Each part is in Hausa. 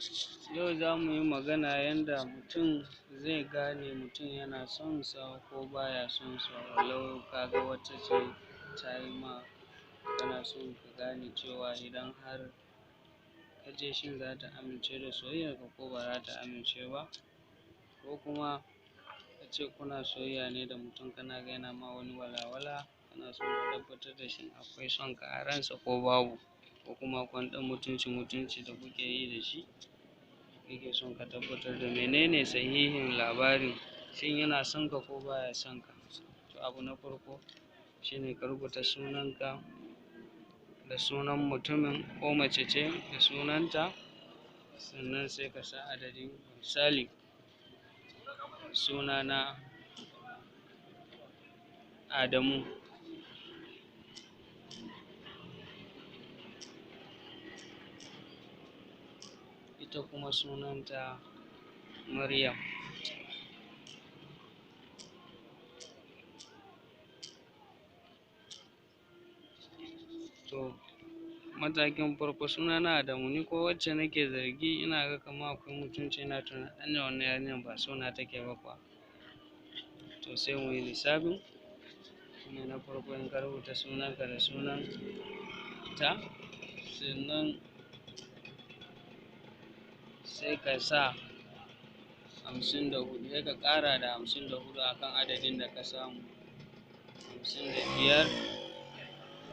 Yau za mu yi magana yanda mutum zai gane mutum yana son sa ko baya son sa, walau ka ga wata ce ta yi ma kana son ka gane cewa idan har ka je shin za ta amince da soyayyarka ko ba za ta amince ba, ko kuma a ce kuna soyayya ne da mutum kana ga yana ma wani walawala, kana son ka tabbatar da shin akwai son ka a ransa ko babu, ko kuma akwai ɗan mutunci da kuke yi da shi, kake son ka tabbatar da menene sahihin labarin, shin yana son ka ko baya son ka. To abu na farko shine ka rubuta sunanka da sunan mutumin, ko mace ce da sunanta, sannan sai ka sa adadin. Misali, sunana Adamu, ita kuma sunanta Maryam. To matakin farko, sunana Adamu, ni ko wacce nake zargi ina ga kamar akwai mutunci, ina tunanin anya wannan yarinyar ba so na take ba kuwa. To sai mu yi lissafin, shine na farko in ka rubuta sunanka da sunan ta, sannan sai ka sa 54, sai ka ƙara da 54 akan adadin da ka samu, 55,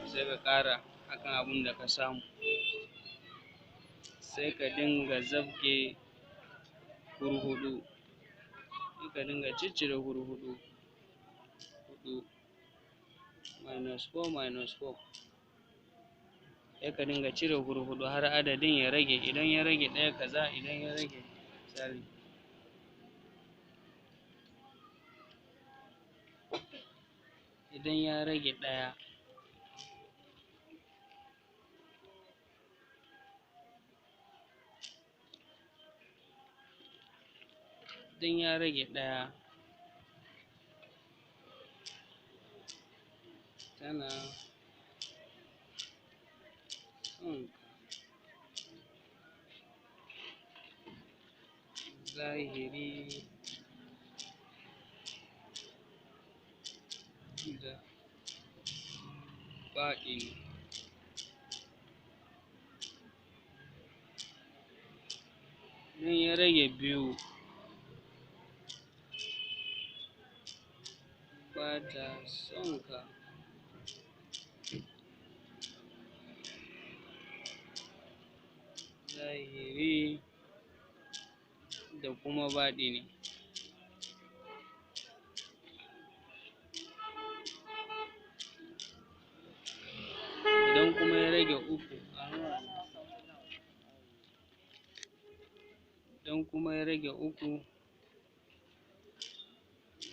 sai ka ƙara akan abin da ka samu, sai ka dinga zabge hurhuɗu, sai ka dinga ciccire hurhuɗu, huɗu -4 sai ka dinga cire hurhuɗu har adadin ya rage. Idan ya rage ɗaya kaza, idan ya rage misali idan ya rage ɗaya, idan ya rage ɗaya tana son zahiri da baɗini. Idan ya rage 2, ba ta son ka, zahiri da kuma baɗini. Idan kuma ya rage 3, idan kuma ya rage 3,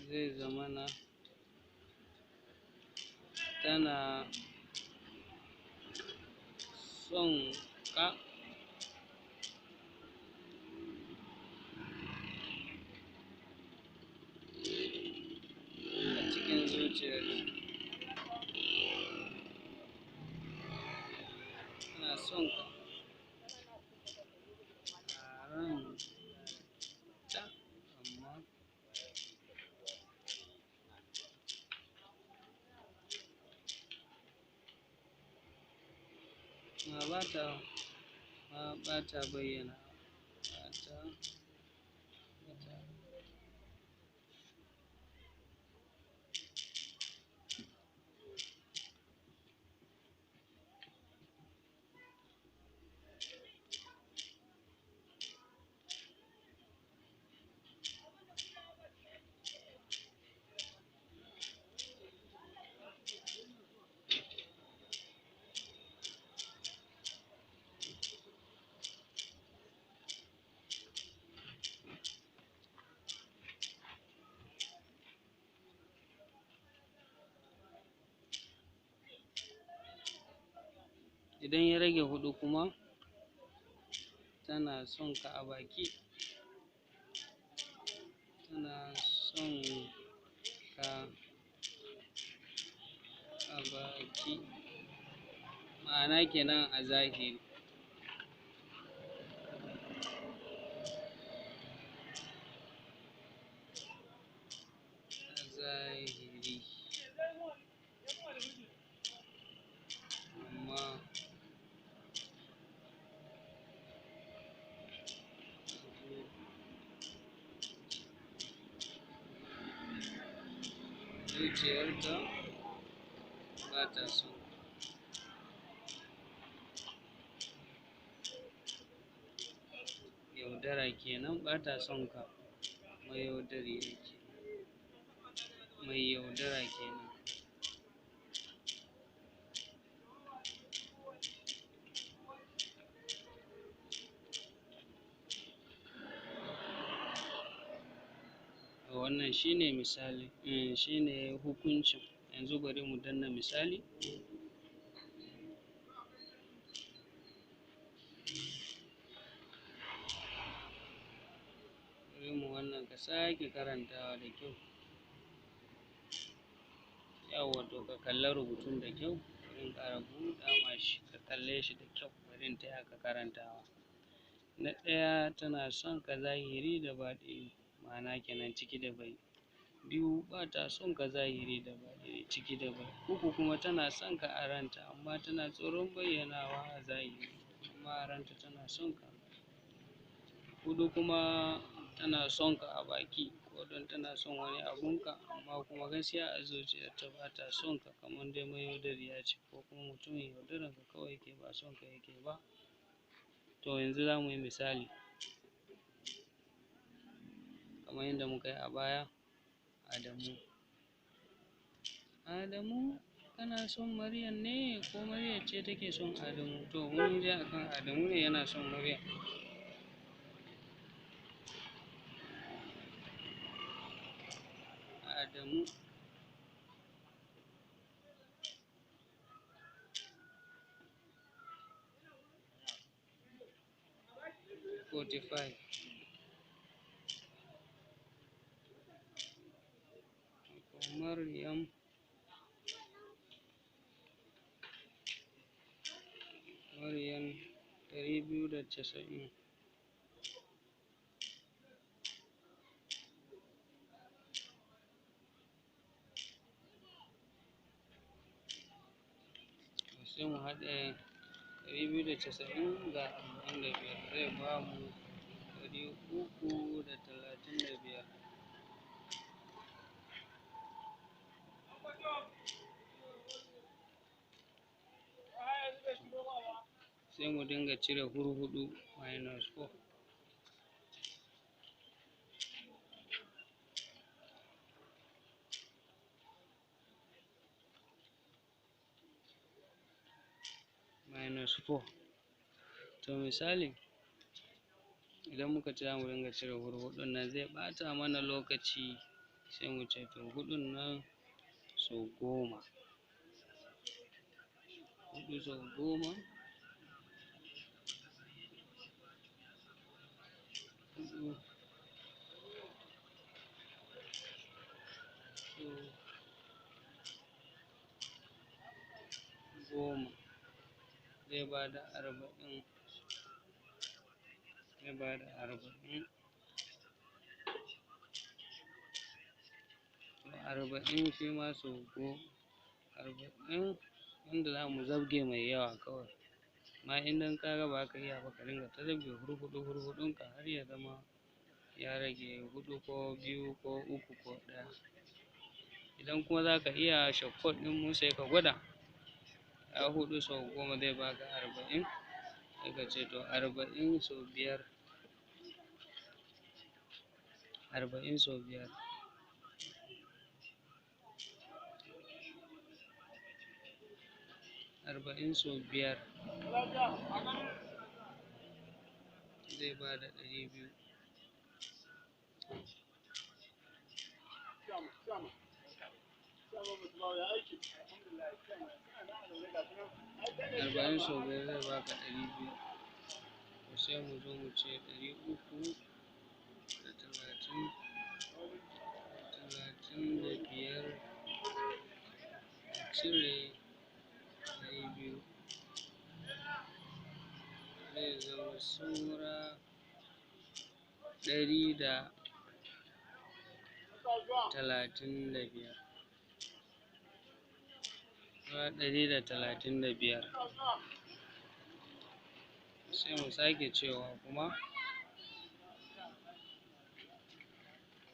zai zamana tana son ka, a cikin zuciyarta tana son ka a ranta, amma ba ta bayyana, ba ta. Idan ya rage 4 kuma, tana son ka a baki, tana son ka a baki, ma'ana kenan a zahiri. zuciyarta ba ta son yaudara kenan, ba ta son ka, mayaudari yake, mai yaudara kenan. Wannan shine misali, shine hukuncin. Yanzu bari mu danna misali. Bari mu wannan ka sake karantawa da kyau. Yawwa to ka kalla rubutun da kyau, bari in ƙara buɗa ma shi ka kalle shi da kyau, bari in taya ka karantawa. Na ɗaya, tana son ka zahiri da baɗini, ma'ana kenan ciki da bai. 2, ba ta son ka zahiri da baɗini, ciki da bai. 3 kuma tana son ka a ranta, amma tana tsoron bayyanawa a zahiri, amma a ranta tana son ka. 4 kuma tana son ka a baki, ko don tana son wani abunka, amma kuma gaskiya a zuciyarta ba ta son ka, kamar dai mayaudariya ce, ko kuma mutumin yaudarar ka kawai yake, ba son ka yake ba. To yanzu za mu yi misali kamar yadda muka yi a baya. Adamu, kana son Maryam ne, ko Maryam ce take son Adamu? To mun yi dai akan Adamu ne yana son Maryam. Adamu 45. Maryam 290. Sai mu haɗa 290 ga 45 zai ba mu 335. Sai mu dinga cire hurhuɗu -4. -4. To misali, idan muka ce za mu dinga cire hurhuɗun nan zai ɓata mana lokaci, sai mu ce to huɗun nan sau 10. 4 sau 10, 4 sau 10 zai ba da 40. Zai ba da 40. 40 shi ma sau 10. 40 wanda za mu zabge mai yawa kawai. Amma idan ka ga ba ka iya ba, ka dinga ta zabge hurhuɗunka har ya zama ya rage 4 ko 2 ko 3 ko 1. Idan kuma za ka iya shortcut ɗin mu, sai ka gwada. 4 sau 10 zai ba ka 40. Sai ka ce to 40 sau 5. 40 sau 5. 40 sau 5 zai ba da 200. 40 sau 5 zai ba ka 200. Sai mu zo mu ce 335 cire 200, zai zama saura 135. 135. Sai mu sake cewa kuma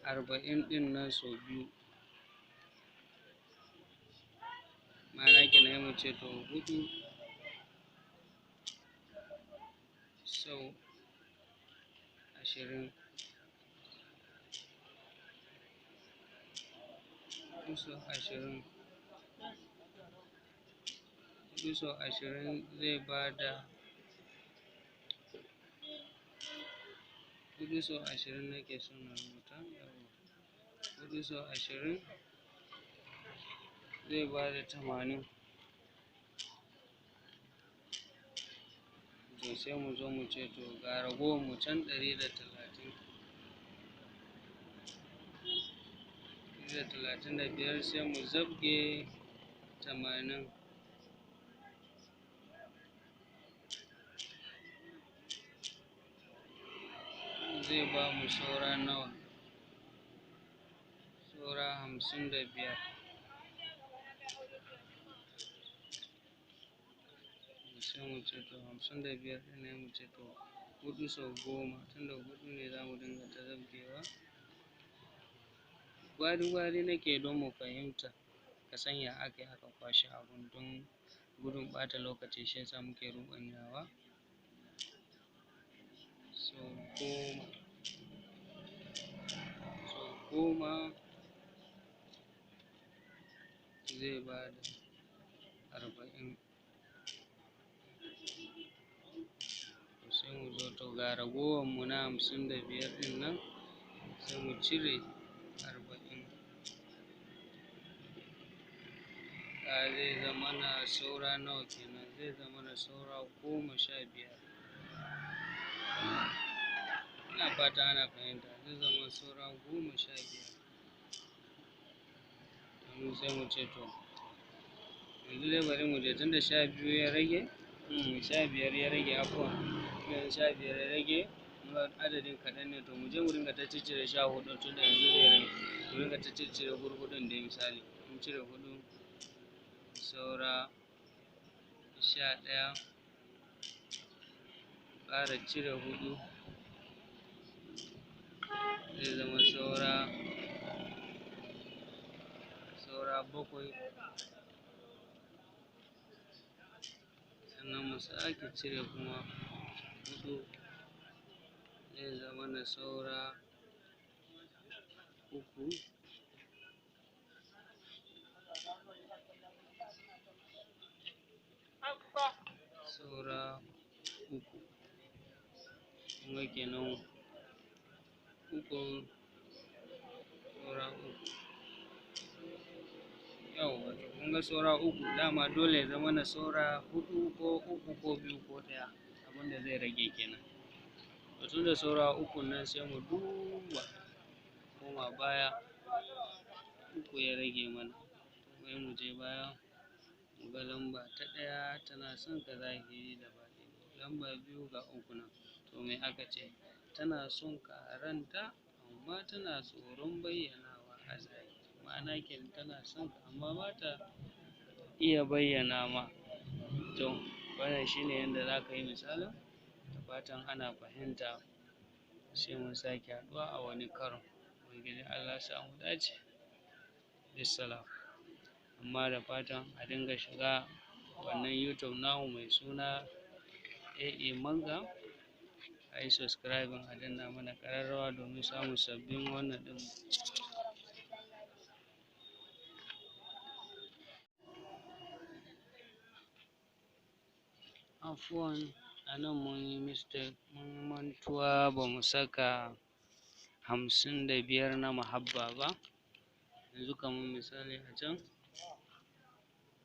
40 ɗin nan sau 2. ma'ana kenan mu ce to 4 sau 20, 4 sau 20, 4 sau 20 zai bada 4 sau 20 nake so na rubuta, 4 sau 20 zai bada 80. To sai mu zo mu ce to ga ragowar mu can 135 sai mu zabge 80, zai ba mu saura nawa? Saura 55. Sai mu ce to 55 ɗin ne mu ce to 4 sau 10, tunda 4 ne za mu dinga ta zabgewa. Gwari-gwari nake don mu fahimta, ka san ya aka yi aka kwashe abun, don gudun ɓata lokaci shi yasa muke ruɓanyawa. Sau 10 zai bada 40. Sai mu zo to ga ragowar mu na 55 ɗin nan sai mu cire 40. Zai zamana saura nawa kenan? Zai zamana saura 15. Ina fata ana fahimta, zai zama saura 15. Yanzu sai mu ce to yanzu dai bari mu je tunda 12 ya rage, 15 ya rage afuwan, yanzu 15 ya rage, adadin kaɗan ne, to mu je mu dinga ta ciccire 14 tunda yanzu zai rage, mu dinga ta ciccire hurhuɗun dai misali, mun cire 4 saura 11, ƙara cire 4 zai zama saura 7, sannan mu sake cire kuma 4 zai zamana saura 3, kuma kenan 3 saura 3. Yawwa to kun ga saura 3, dama dole ya zamana saura 4 ko 3 ko 2 ko 1, abinda zai rage kenan. To tunda saura 3 nan sai mu duba, koma baya, 3 ya rage mana, sai mu je baya mu ga lamba ta 1 tana son ka zahiri da baɗini, lamba 2 ga 3 nan, to me aka ce? Tana son ka a ranta amma tana tsoron bayyanawa a zahiri, ma'ana kenan tana son ka amma ba ta iya bayyana ma. To wannan shine yanda za ka yi misalin, da fatan ana fahimta, sai mun sake haɗuwa a wani karon. Ubangiji Allah ya sa mu dace. Bissalam. Amma da fatan a dinga shiga wannan YouTube namu mai suna AA Manga, a yi subscribing, a danna mana ƙararrawa domin samun sabbin wannan ɗin. Afuwan, a nan mun yi mistake, mun yi mantuwa ba mu saka 55 na mahabba ba. Yanzu kamar misali a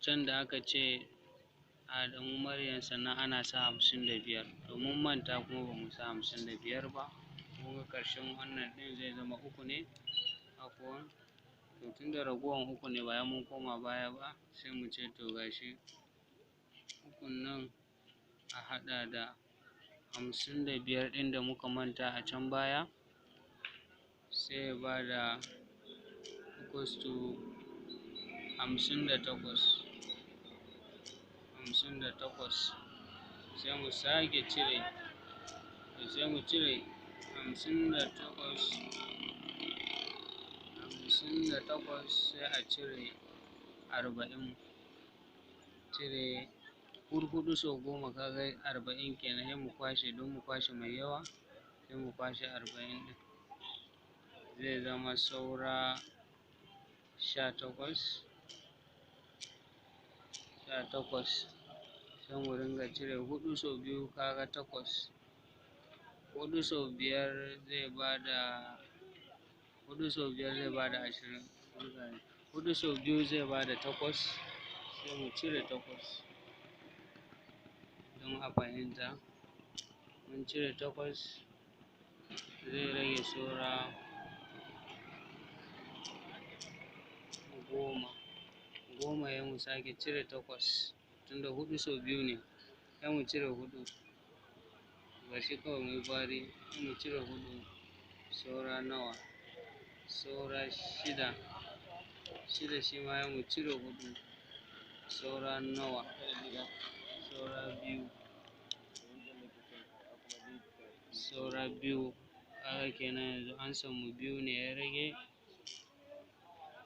can da aka ce Adamu Maryam sannan ana sa 55, to mun manta kuma ba mu sa 55 ba. Kun ga ƙarshen wannan ɗin zai zama 3 ne, afuwan. To tunda ragowar 3 ne, bayan mun koma baya ba, sai mu ce to gashi 3 nan a haɗa da 55 ɗin da muka manta a can baya, sai ya bada equals to 58. Sai mu sake cire, sai mu cire 58 sai a cire 40. cire hurhuɗu sau 10 kaga 40 kenan, sai mu kwashe don mu kwashe mai yawa, sai mu kwashe 40 ɗin, zai zama saura 18. Sai mu ringa cire 4 sau 2 kaga 8, 4 sau 5 zai bada 4 sau 5 zai bada 20, 4 sau 2 zai bada 8, sai mu cire 8 don a fahimta. Mun cire 8 zai rage saura 10, sai mu sake cire 8 tunda 4 sau 2 ne, sai mu cire 4, gashi kawai muyi gwari, sai mu cire 4 saura nawa, saura 6, shi ma sai mu cire 4 saura nawa, saura 2, kaga kenan yanzu amsar mu 2 ne ya rage.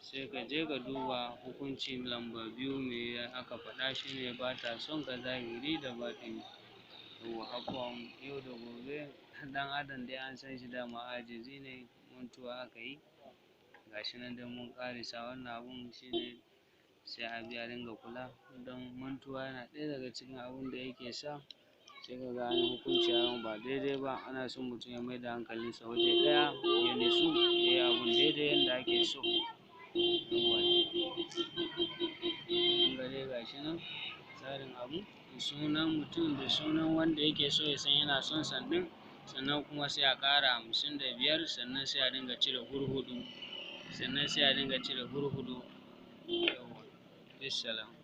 Sai ka je ka duba hukuncin lamba 2 me aka faɗa, shine bata son ka zahiri da baɗini. Yawwa afuwan yau da gobe ɗan adam dai an san shi dama ajizi ne, mantuwa aka yi, gashi nan dai mun ƙarisa wannan abun, shine sai a bi a dinga kula don mantuwa yana ɗaya daga cikin abun da yake sa sai ka ga an yi hukunci abun ba daidai ba. Ana son mutum ya maida hankalinsa waje ɗaya, ya nitsu ya yi abun daidai yanda ake so. Yawwa kun ga dai gashi nan tsarin abu, sunan mutum da sunan wanda yake so ya san yana son sa ɗin, sannan kuma sai a ƙara 55, sannan sai a dinga cire hurhuɗu, Yawwa, bissalam.